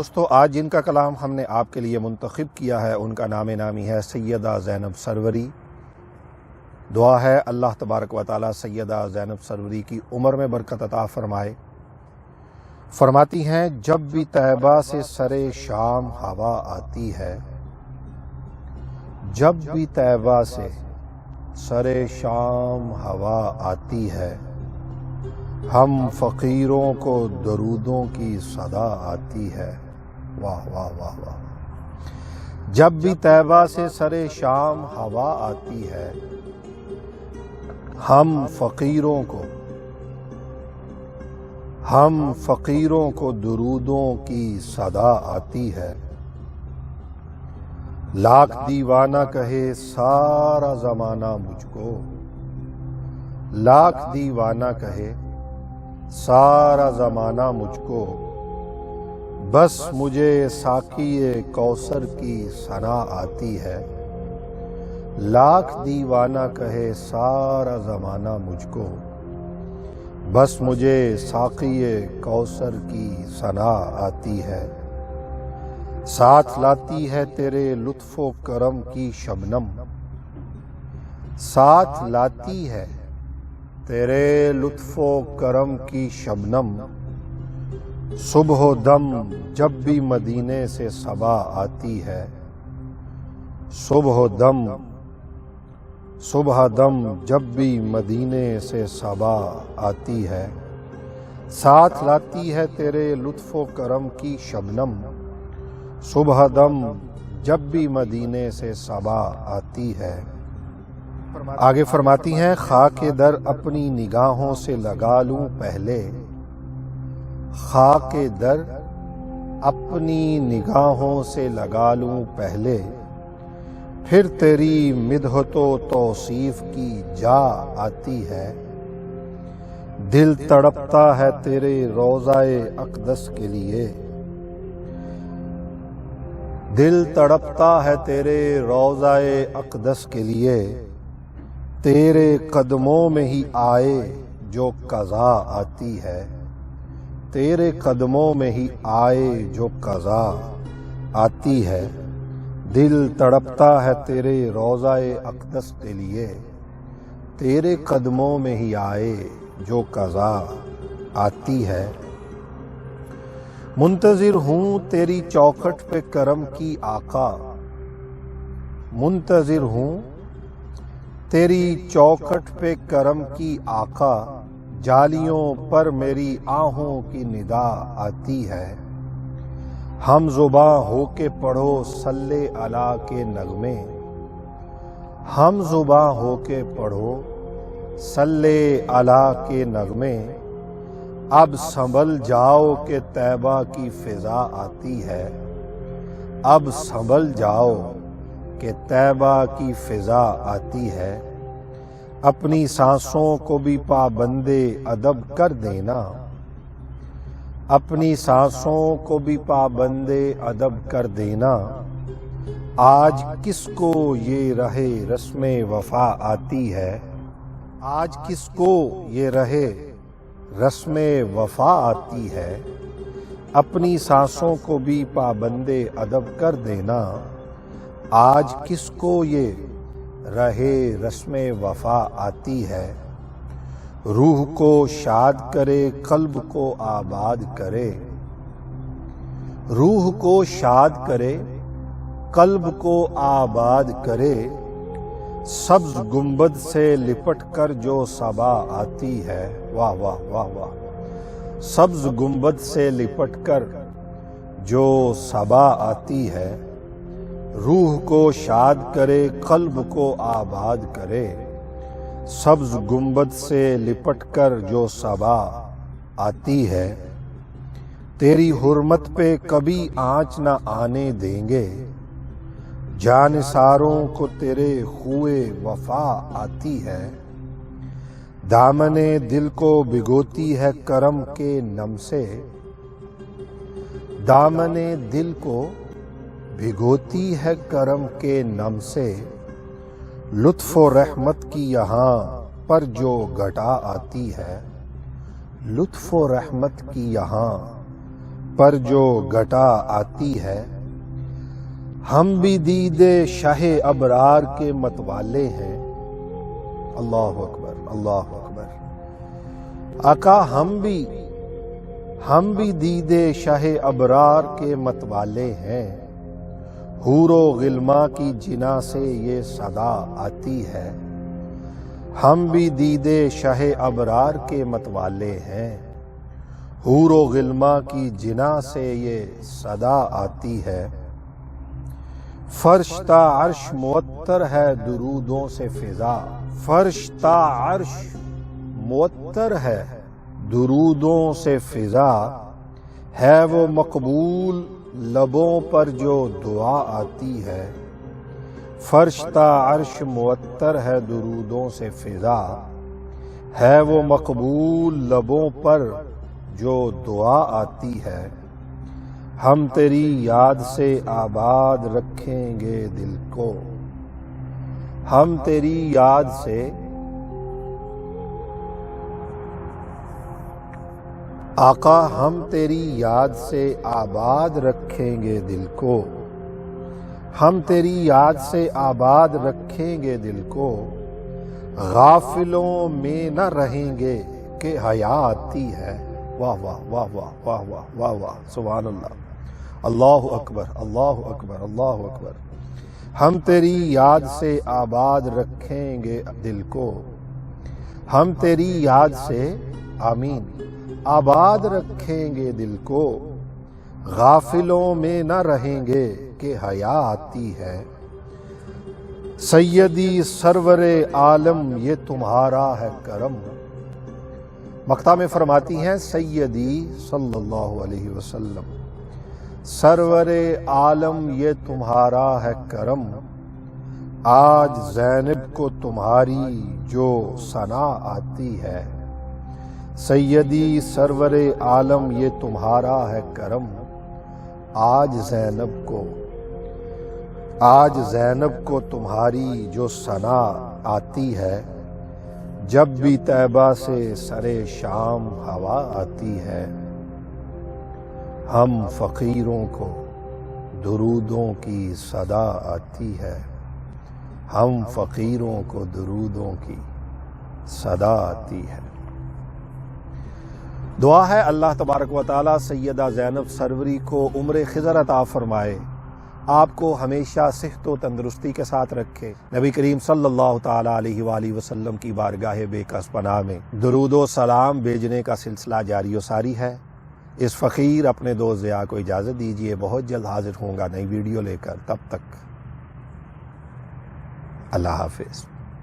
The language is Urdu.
دوستو آج جن کا کلام ہم نے آپ کے لیے منتخب کیا ہے ان کا نامی ہے سیدہ زینب سروری۔ دعا ہے اللہ تبارک و تعالی سیدہ زینب سروری کی عمر میں برکت عطا فرمائے۔ فرماتی ہیں جب بھی طیبہ سے سرے شام ہوا آتی ہے، جب بھی طیبہ سے سرے شام ہوا آتی ہے، ہم فقیروں کو درودوں کی صدا آتی ہے۔ واہ واہ واہ واہ۔ جب بھی طیبہ سے سرے شام ہوا آتی ہے، ہم فقیروں کو درودوں کی صدا آتی ہے۔ لاکھ دیوانہ کہے سارا زمانہ مجھ کو، لاکھ دیوانہ کہے سارا زمانہ مجھ کو، بس مجھے ساقی کوثر کی ثنا آتی ہے۔ لاکھ دیوانہ کہے سارا زمانہ مجھ کو، بس مجھے ساقی کوثر کی ثنا آتی ہے۔ ساتھ لاتی ہے تیرے لطف و کرم کی شبنم، ساتھ لاتی ہے تیرے لطف و کرم کی شبنم، صبح و دم جب بھی مدینے سے صبا آتی ہے۔ صبح دم جب بھی مدینے سے صبا آتی ہے، ساتھ لاتی ہے تیرے لطف و کرم کی شبنم، صبح دم جب بھی مدینے سے صبا آتی ہے۔ آگے فرماتی ہیں خاک در اپنی نگاہوں سے لگا لوں پہلے، خاک در اپنی نگاہوں سے لگا لوں پہلے، پھر تیری مدحت و توصیف کی جا آتی ہے۔ دل تڑپتا ہے تیرے روضہ اقدس کے لیے، دل تڑپتا ہے تیرے روضہ اقدس کے لیے، تیرے قدموں میں ہی آئے جو قضا آتی ہے۔ تیرے قدموں میں ہی آئے جو قضا آتی ہے۔ دل تڑپتا ہے تیرے روضہ اقدس کے لیے، تیرے قدموں میں ہی آئے جو قضا آتی ہے۔ منتظر ہوں تیری چوکھٹ پہ کرم کی آقا، منتظر ہوں تیری چوکھٹ پہ کرم کی آقا، جالیوں پر میری آہوں کی ندا آتی ہے۔ ہم زباں ہو کے پڑھو صلی علی کے نغمے، ہم زباں ہو کے پڑھو صلی علی کے نغمے، اب سنبھل جاؤ کہ طیبہ کی فضا آتی ہے۔ اب سنبھل جاؤ کہ طیبہ کی فضا آتی ہے۔ اپنی سانسوں کو بھی پابند ادب کر دینا، اپنی سانسوں کو بھی پابند ادب کر دینا، آج کس کو یہ رہے رسم وفا آتی ہے۔ آج کس کو یہ رہے رسم وفا آتی ہے۔ اپنی سانسوں کو بھی پابند ادب کر دینا، آج کس کو یہ رہے رسم وفا آتی ہے۔ روح کو شاد کرے قلب کو آباد کرے، روح کو شاد کرے قلب کو آباد کرے، سبز گنبد سے لپٹ کر جو صبا آتی ہے۔ واہ واہ واہ واہ۔ سبز گنبد سے لپٹ کر جو صبا آتی ہے، روح کو شاد کرے قلب کو آباد کرے، سبز گنبد سے لپٹ کر جو صبا آتی ہے۔ تیری حرمت پہ کبھی آنچ نہ آنے دیں گے، جانثاروں کو تیرے خوئے وفا آتی ہے۔ دامن دل کو بھگوتی ہے کرم کے نم سے، دامن دل کو بھگوتی ہے کرم کے نم سے، لطف و رحمت کی یہاں پر جو گھٹا آتی ہے، لطف و رحمت کی یہاں پر جو گھٹا آتی ہے، ہم بھی دیدے شاہ ابرار کے متوالے ہیں۔ اللہ اکبر، اللہ اکبر۔ آقا ہم بھی دیدے شاہ ابرار کے متوالے ہیں، حور و غلما کی جنا سے یہ صدا آتی ہے۔ ہم بھی دیدے شاہ ابرار کے متوالے ہیں، حور و غلما کی جنا سے یہ صدا آتی ہے۔ فرش تا عرش معطر ہے درودوں سے فضا، فرش تا عرش معطر ہے درودوں سے فضا، ہے وہ مقبول لبوں پر جو دعا آتی ہے۔ فرش تا عرش معطر ہے درودوں سے فضا، ہے وہ مقبول لبوں پر جو دعا آتی ہے۔ ہم تیری یاد سے آباد رکھیں گے دل کو، ہم تیری یاد سے آقا ہم تیری یاد سے آباد رکھیں گے دل کو، ہم تیری یاد سے آباد رکھیں گے دل کو، غافلوں میں نہ رہیں گے کہ حیا آتی ہے۔ واہ واہ واہ واہ واہ واہ واہ واہ، سبحان اللہ، اللہ اکبر، اللہ اکبر، اللہ اکبر۔ ہم تیری یاد سے آباد رکھیں گے دل کو، ہم تیری یاد سے آمین آباد رکھیں گے دل کو، غافلوں میں نہ رہیں گے کہ حیا آتی ہے۔ سیدی سرور عالم یہ تمہارا ہے کرم، مقطع میں فرماتی ہیں سیدی صلی اللہ علیہ وسلم، سرور عالم یہ تمہارا ہے کرم، آج زینب کو تمہاری جو ثنا آتی ہے۔ سیدی سرور عالم یہ تمہارا ہے کرم، آج زینب کو تمہاری جو ثنا آتی ہے۔ جب بھی طیبہ سے سرے شام ہوا آتی ہے، ہم فقیروں کو درودوں کی صدا آتی ہے، ہم فقیروں کو درودوں کی صدا آتی ہے۔ دعا ہے اللہ تبارک و تعالی سیدہ زینب سروری کو عمر خضر عطا فرمائے، آپ کو ہمیشہ صحت و تندرستی کے ساتھ رکھے، نبی کریم صلی اللہ تعالی علیہ وآلہ وسلم کی بارگاہ بے کس پناہ میں درود و سلام بھیجنے کا سلسلہ جاری و ساری ہے۔ اس فقیر اپنے دوست ضیاء کو اجازت دیجیے، بہت جلد حاضر ہوں گا نئی ویڈیو لے کر، تب تک اللہ حافظ۔